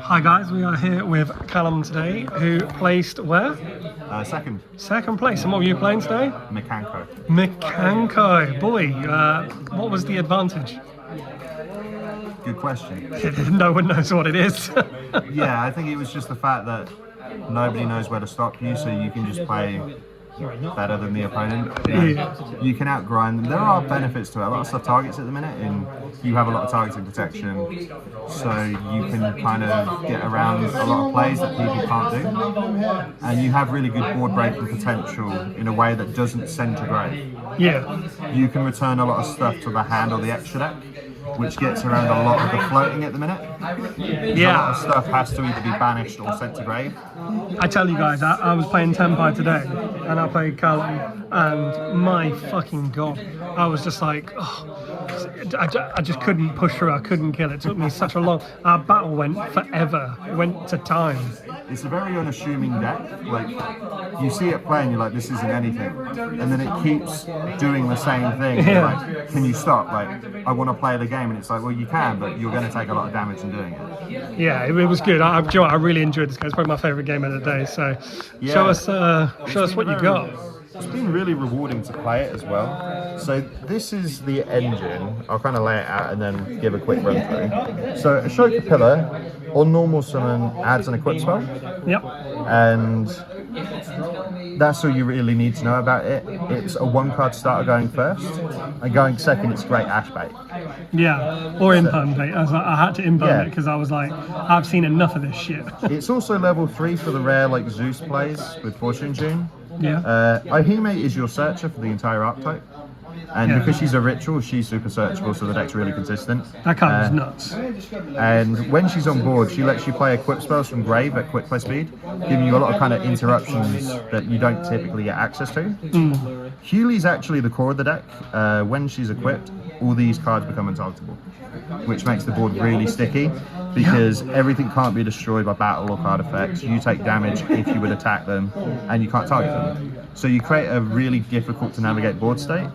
Hi guys, we are here with Callum today, who placed where? Second. Second place. And what were you playing today? Mikanko. Mikanko. Boy, what was the advantage? Good question. No one knows what it is. Yeah, I think it was just the fact that nobody knows where to stop you, so you can just play better than the opponent. You can outgrind them. There are benefits to it. A lot of stuff targets at the minute, and you have a lot of targeting protection, so you can kind of get around a lot of plays that people can't do. And you have really good board breaking potential in a way that doesn't send to grave. Yeah. You can return a lot of stuff to the hand or the extra deck, which gets around a lot of the floating at the minute. Yeah. A lot of stuff has to either be banished or sent to grave. I tell you guys, I was playing Tenpai today, and I played Callum, and my fucking god, I was just like, oh, I just couldn't push through, I couldn't kill it. It took me such a long, our battle went forever, it went to time. It's a very unassuming deck. Like, you see it playing, you're like, this isn't anything, and then it keeps doing the same thing. Yeah. Like, can you stop? Like, I want to play the game, and it's like, well, you can, but you're going to take a lot of damage in doing it. Yeah, it was good. I really enjoyed this game. It's probably my favourite game of the day. So, Yeah. show us what you got. It's been really rewarding to play it as well. So this is the engine. I'll kind of lay it out and then give a quick run through. So Ashoka Pillar on normal summon adds an equip spell, Yep. and that's all you really need to know about it. It's a 1-card starter going first, and going second it's great ash bait. Yeah, or imperm bait. I had to imperm Yeah. it because I was like, I've seen enough of this shit. It's also level 3 for the rare like Zeus plays with Fortune Tune. Yeah. Ihime is your searcher for the entire archetype, and Yeah. because she's a ritual, she's super searchable, so the deck's really consistent. That card was nuts. And when she's on board, she lets you play equip spells from grave at quick play speed, giving you a lot of kind of interruptions that you don't typically get access to. Hewley's actually the core of the deck. When she's equipped, all these cards become untargetable, which makes the board really sticky, because everything can't be destroyed by battle or card effects. You take damage if you would attack them, and you can't target them. So you create a really difficult to navigate board state,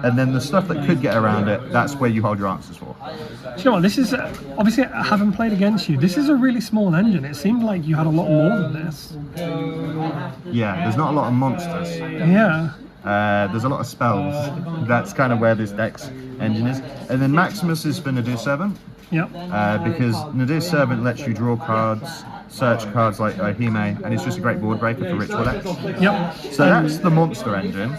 and then the stuff that could get around it, that's where you hold your answers for. Do you know what? This is obviously I haven't played against you. This is a really small engine. It seemed like you had a lot more than this. Yeah, there's not a lot of monsters. Yeah. There's a lot of spells. That's kind of where this deck's engine is. And then Maximus is for Nadir's Servant, Yep. because Nadir's Servant lets you draw cards, search cards like Ihime, and it's just a great board breaker for ritual decks. Yep. So that's the monster engine.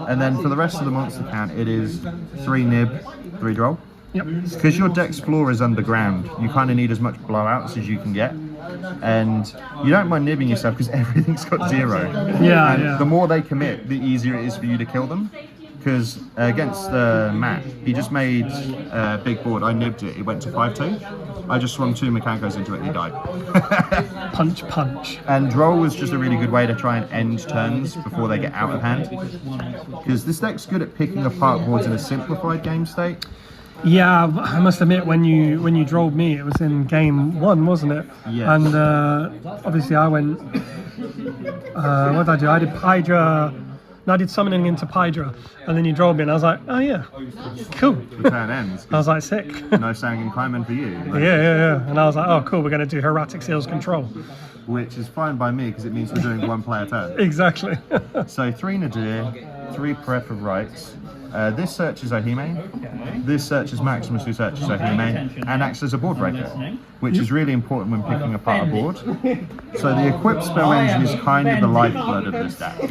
And then for the rest of the monster count, it is 3 nib, 3 droll. Yep. Because your deck's floor is underground, you kind of need as much blowouts as you can get. And you don't mind nibbing yourself because everything's got 0. Yeah, And yeah. the more they commit, the easier it is for you to kill them. Because against Matt, he just made a big board. I nibbed it. It went to 5-2. I just swung 2 Mikankos into it and he died. Punch, punch. And droll was just a really good way to try and end turns before they get out of hand. Because this deck's good at picking apart boards in a simplified game state. Yeah, I must admit, when you drove me, it was in game 1, wasn't it? Yeah. And obviously I went. What did I do? I did Hydra. No, I did summoning into Hydra, and then you drove me, and I was like, oh yeah, cool. The turn ends. I was like, sick. No Sanguine Climbing for you. Like, Yeah. And I was like, oh cool, we're going to do Heretic Seals Control. Which is fine by me because it means we're doing 1 player turn. Exactly. So 3 Nadir, 3 Prep of Rights. This searches Ihime. This searches Maximus, who searches Ihime, and acts as a board breaker, which is really important when picking apart a board. So the equip spell engine is kind of the lifeblood of this deck.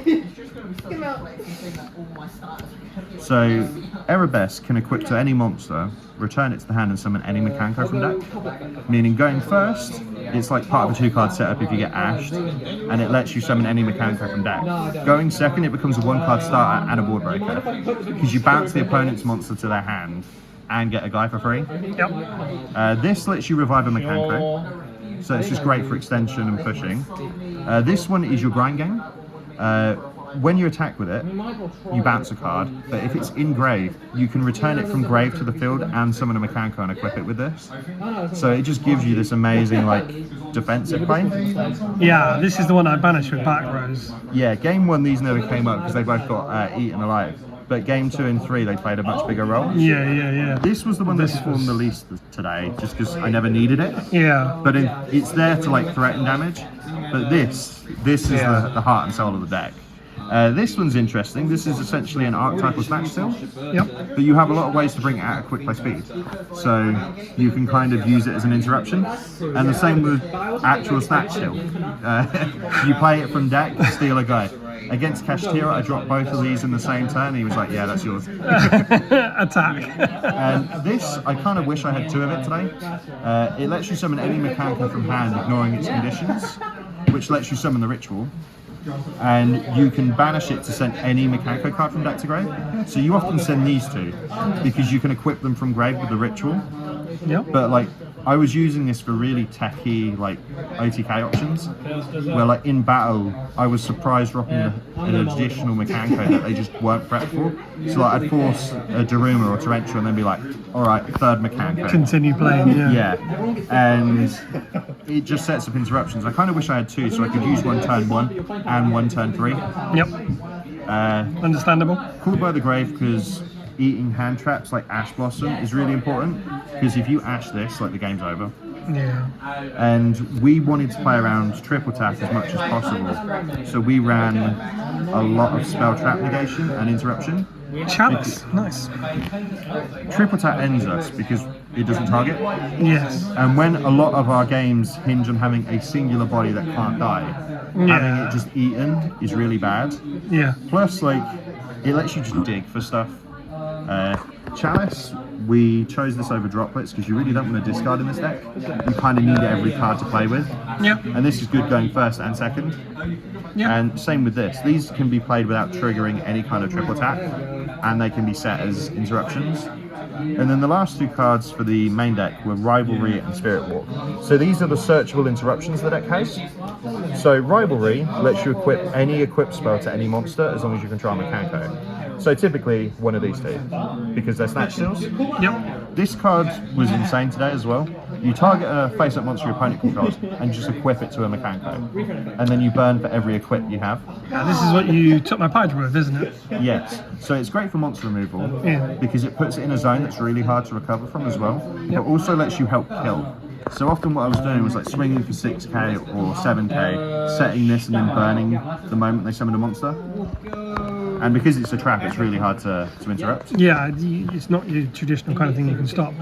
So Erebus can equip to any monster, return it to the hand and summon any Mikanko from deck. Meaning going first, it's like part of a 2-card setup if you get ashed, and it lets you summon any Mikanko from deck. Going second, it becomes a 1-card starter and a board breaker, because you bounce the opponent's monster to their hand and get a guy for free. Yep. This lets you revive a Mikanko, so it's just great for extension and pushing. This one is your grind game. When you attack with it, you bounce a card, but if it's in grave, you can return it from grave to the field and summon a Mikanko and equip it with this. So it just gives you this amazing, like, defensive play. Yeah, this is the one I banished with back rows. Yeah, game 1 these never came up because they both got eaten alive. but game 2 and 3 they played a much bigger role. Yeah. This was the one that performed the least today, just because I never needed it. Yeah. But it's there to like threaten damage. But this is the heart and soul of the deck. This one's interesting. This is essentially an archetypal snatch steal. Yep. But you have a lot of ways to bring it out at quick play speed. So you can kind of use it as an interruption. And the same with actual snatch steal. You play it from deck, steal a guy. Against Kashtira, I dropped both of these in the same turn. He was like, yeah, that's yours. Attack. And this, I kind of wish I had 2 of it today. It lets you summon any Mikanko from hand, ignoring its conditions, which lets you summon the ritual. And you can banish it to send any Mikanko card from deck to grave. So you often send these 2, because you can equip them from grave with the ritual. Yep. But like, I was using this for really techie, like, OTK options, where like in battle, I was surprised dropping an additional Mikanko that they just weren't prepped for. So like, I'd force a Daruma or Torrential and then be like, alright, 3rd Mikanko. Continue playing, Yeah, and it just sets up interruptions. I kind of wish I had 2, so I could use one turn 1 and one turn 3. Yep. Understandable. Called by the Grave, because eating hand traps like Ash Blossom is really important, because if you ash this, like, the game's over. Yeah. And we wanted to play around triple tap as much as possible, so we ran a lot of spell trap negation and interruption. Chalice, nice. Triple tap ends us because it doesn't target. Yes. And when a lot of our games hinge on having a singular body that can't die, having it just eaten is really bad. Yeah. Plus, like, it lets you just dig for stuff. Chalice, we chose this over droplets because you really don't want to discard in this deck. You kind of need every card to play with. Yep. And this is good going 1st and 2nd. Yep. And same with this. These can be played without triggering any kind of triple tap, and they can be set as interruptions. And then the last 2 cards for the main deck were Rivalry and Spirit Walk. So these are the searchable interruptions the deck has. So Rivalry lets you equip any equipped spell to any monster as long as you control Mikanko. So typically one of these 2, because they're snatch steals. Yep. This card was insane today as well. You target a face-up monster your opponent controls and just equip it to a Mikanko. And then you burn for every equip you have. Yeah, this is what you took my Pydra with, isn't it? Yes. So it's great for monster removal, Yeah. because it puts it in a zone that's really hard to recover from as well, but also lets you help kill. So often what I was doing was like swinging for 6k or 7k, setting this and then burning the moment they summon a monster. And because it's a trap, it's really hard to interrupt. Yeah, it's not your traditional kind of thing you can stop.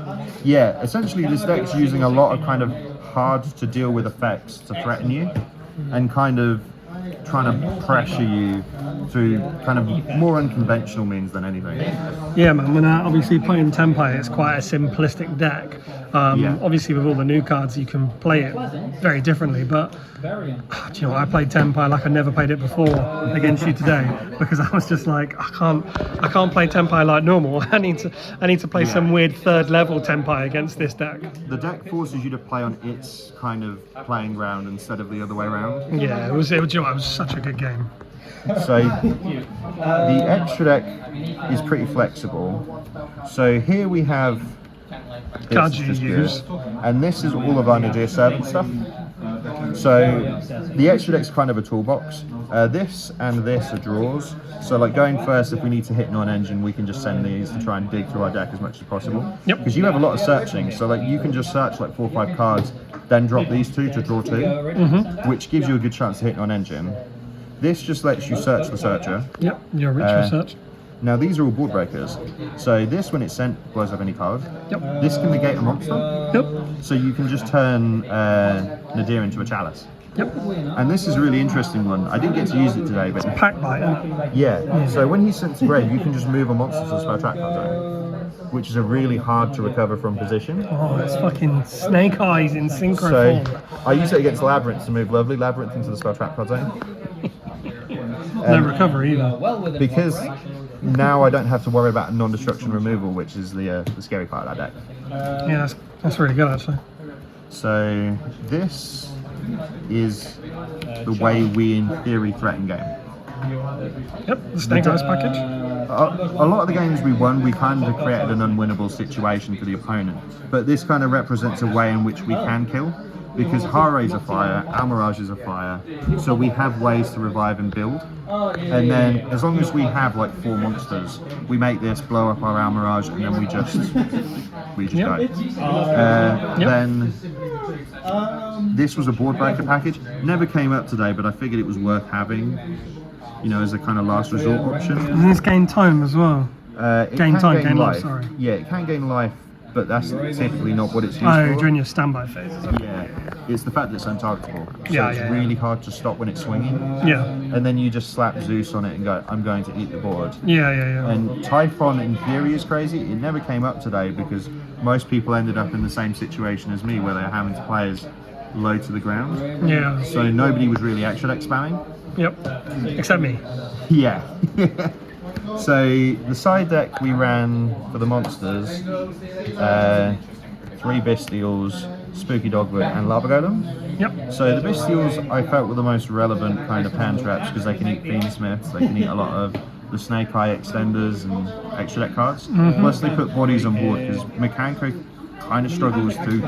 Yeah, essentially this deck's using a lot of kind of hard to deal with effects to threaten you, and kind of trying to pressure you through kind of more unconventional means than anything. Yeah, man. When obviously playing Tenpai, it's quite a simplistic deck. Obviously, with all the new cards, you can play it very differently. But do you know, I played Tenpai like I never played it before against you today, because I was just like, I can't play Tenpai like normal. I need to play some weird 3rd level Tenpai against this deck. The deck forces you to play on its kind of playing ground instead of the other way around. Yeah, it was such a good game. So the extra deck is pretty flexible. So here we have Cards you use. and this is all of our Nadir Servant stuff. So the extra deck's kind of a toolbox. This and this are draws. So like going 1st, if we need to hit non-engine, we can just send these to try and dig through our deck as much as possible. Yep. Because you have a lot of searching, so like you can just search like 4 or 5 cards, then drop these 2 to draw 2, which gives you a good chance to hit non-engine. This just lets you search the searcher. Yep, your ritual search. Now these are all board breakers. So this, when it's sent, blows up any card. Yep. This can negate a monster. Yep. So you can just turn Nadir into a Chalice. Yep. And this is a really interesting one. I didn't get to use it today, but Pack biter. yeah. So when he's sent to grave, you can just move a monster to the spell trap card zone, which is a really hard to recover from position. Oh, it's fucking Snake Eyes in synchro So form. I use it against Labyrinth to move Lovely Labyrinth into the spell trap card zone. No recovery either. Because now I don't have to worry about non-destruction removal, which is the scary part of that deck. Yeah, that's really good actually. So this is the way we, in theory, threaten game. Yep, the Snake Eyes package. A lot of the games we won, we kind of created an unwinnable situation for the opponent, but this kind of represents a way in which we can kill. because Hare's a fire, Almirage is a fire, so we have ways to revive and build. And then, as long as we have like 4 monsters, we make this, blow up our Almirage, and then we just go. Then this was a board breaker package. Never came up today, but I figured it was worth having, you know, as a kind of last resort option. And this gain time as well. Gain life, sorry. Yeah, it can gain life, but that's typically not what it's used Oh, for. during your standby phase. Yeah, it's the fact that it's untargetable. So Yeah, it's yeah, really hard to stop when it's swinging. Yeah. And then you just slap Zeus on it and go, I'm going to eat the board. Yeah. And Typhon in theory is crazy. It never came up today because most people ended up in the same situation as me where they're having to play as low to the ground. Yeah. So nobody was really extra deck spamming. Yep. Except me. Yeah. So the side deck we ran for the monsters, 3 Bestials, Spooky Dogwood and Lava Golem. Yep. So the Bestials I felt were the most relevant kind of pan traps because they can eat Fiendsmiths, they can eat a lot of the Snake Eye extenders and extra deck cards. Plus they put bodies on board because Mikanko kind of struggles to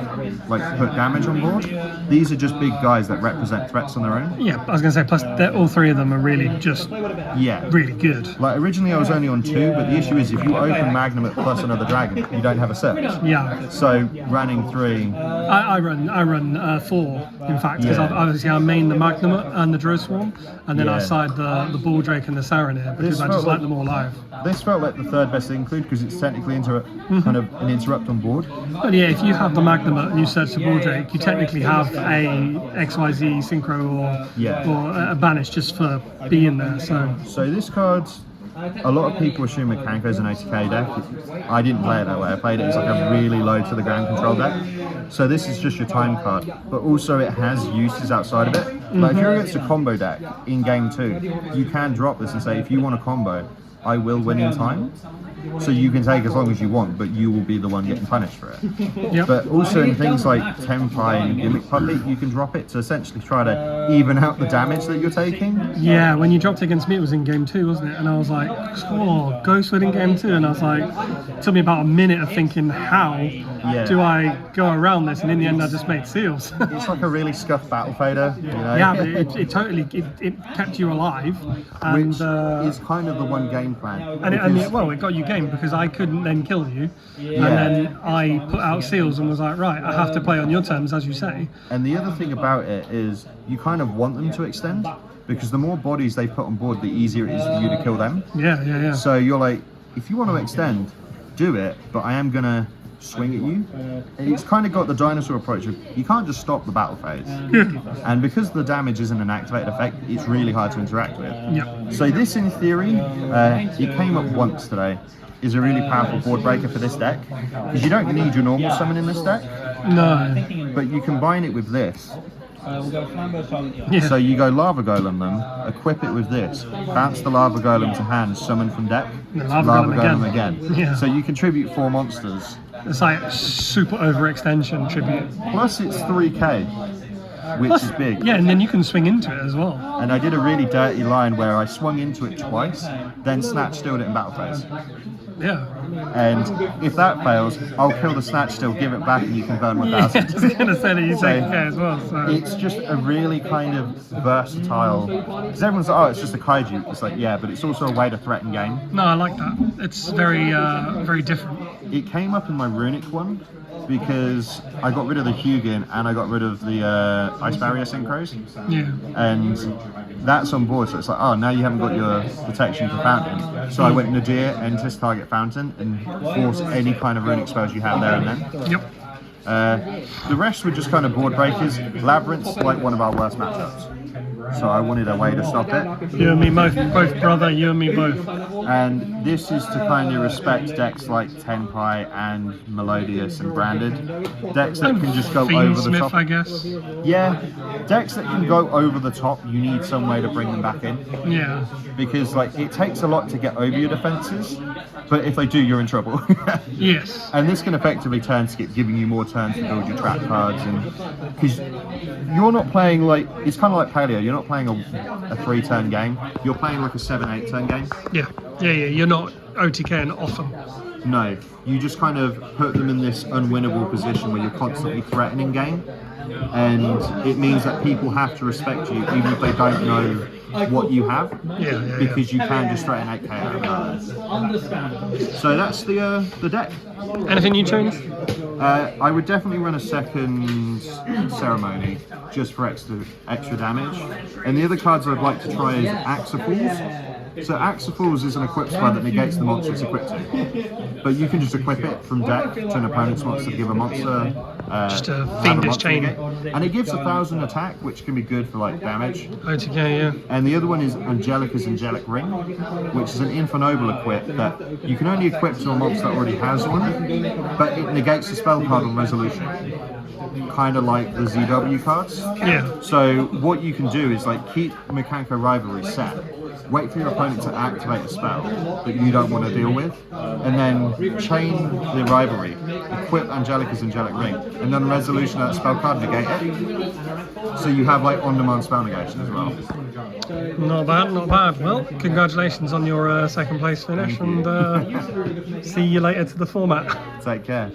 like put damage on board. These are just big guys that represent threats on their own. Yeah, I was going to say, plus all 3 of them are really just really good. Like originally I was only on 2, but the issue is if you open Magnum at plus another dragon, you don't have a search. Yeah. So running 3. I run 4, in fact, because Yeah. obviously I main the Magnum and the Drow Swarm, and then I Yeah. side the Bull Drake and the Saronir because I just like them all alive. This felt like the 3rd best to include because it's technically kind of an interrupt on board. But yeah, if you have the Magnum and you search the Bull Drake, you technically have a XYZ synchro or a banish just for being there. So this card, a lot of people assume Mikanko's an OTK deck. I didn't play it that way. I played it as like a really low to the ground control deck. So this is just your time card, but also it has uses outside of it. Like if you're against a combo deck in game 2, you can drop this and say, if you want a combo, I will win in time. So you can take as long as you want, but you will be the one getting punished for it. Yep. But also in things like Tenpai and Gimmick Puppet, you can drop it to essentially try to even out the damage that you're taking. Yeah, when you dropped against me, it was in game 2, wasn't it? And I was like, oh, Ghostwood in game 2. And I was like, it took me about a minute of thinking, how do I go around this? And in the end, I just made seals. It's like a really scuffed battle fader, you know? Yeah, but it totally kept you alive. And, Which is kind of the one game plan. It got you game because I couldn't then kill you. And then I put out seals and was like, right, I have to play on your terms, as you say. And the other thing about it is you kind of want them to extend because the more bodies they put on board, the easier it is for you to kill them. Yeah. So you're like, if you want to extend, do it, but I am going to swing at you. It's kind of got the dinosaur approach of you can't just stop the battle phase. And because the damage isn't an activated effect, it's really hard to interact with. Yep. So this in theory, it came up once today, is a really powerful board breaker for this deck. Because you don't need your normal summon in this deck. No. But you combine it with this. Yeah. So you go Lava Golem them, equip it with this, bounce the Lava Golem to hand, summon from deck, Lava Golem again. Yeah. So you contribute 4 monsters. It's like super overextension tribute. Plus it's 3k, which is big. Yeah, and then you can swing into it as well. And I did a really dirty line where I swung into it twice, then snatch stilled it in battle phase. Yeah. And if that fails, I'll kill the snatch still, give it back, and you can burn 1,000. I was going to say that you take care as well. So. It's just a really kind of versatile. Because everyone's like, oh, it's just a kaiju. It's like, yeah, but it's also a way to threaten game. No, I like that. It's very, very different. It came up in my runic one because I got rid of the Hugin and I got rid of the Ice Barrier Synchros. Yeah. And that's on board, so it's like, oh, now you haven't got your protection for Fountain. So I went Nadir, Entis, target Fountain, and force any kind of runic spells you have there and then. Yep. The rest were just kind of board breakers. Labyrinth's like one of our worst matchups. So I wanted a way to stop it. You and me both brother, you and me both. And this is to kind of respect decks like Tenpai and Melodious and Branded. Decks that can just go over the top. I guess. Yeah, decks that can go over the top, you need some way to bring them back in. Yeah. Because like it takes a lot to get over your defenses, but if they do, you're in trouble. Yes. And this can effectively turn skip, giving you more turns to build your trap cards, and because you're not playing like it's kind of like Paleo. You're not playing a 3-turn game. You're playing like a 7-8 turn game. Yeah. You're not OTKing often. No, you just kind of put them in this unwinnable position where you're constantly threatening game. and it means that people have to respect you even if they don't know what you have, because you can just straight an 8k out of that. So that's the deck. Anything you change? I would definitely run a second ceremony just for extra damage, and the other cards I'd like to try is Axifools. So Axifools is an equip spell that negates the monster it's equipped to, but you can just equip it from deck to an opponent's monster to give a monster Just a have fiendish monster chain. negate. And it gives 1,000 attack, which can be good for like damage. Okay, yeah. And the other one is Angelica's Angelic Ring, which is an Infernoble equip that you can only equip to a monster that already has one, but it negates the spell card on resolution, kind of like the ZW cards. Yeah. So what you can do is like keep Mikanko Rivalry set, wait for your opponent to activate a spell that you don't want to deal with, and then chain the Rivalry, equip Angelica's Angelic Ring, and then resolution of that spell card, negate it. So you have like on-demand spell negation as well. Not bad, not bad. Well, congratulations on your second place finish, and see you later to the format. Take care.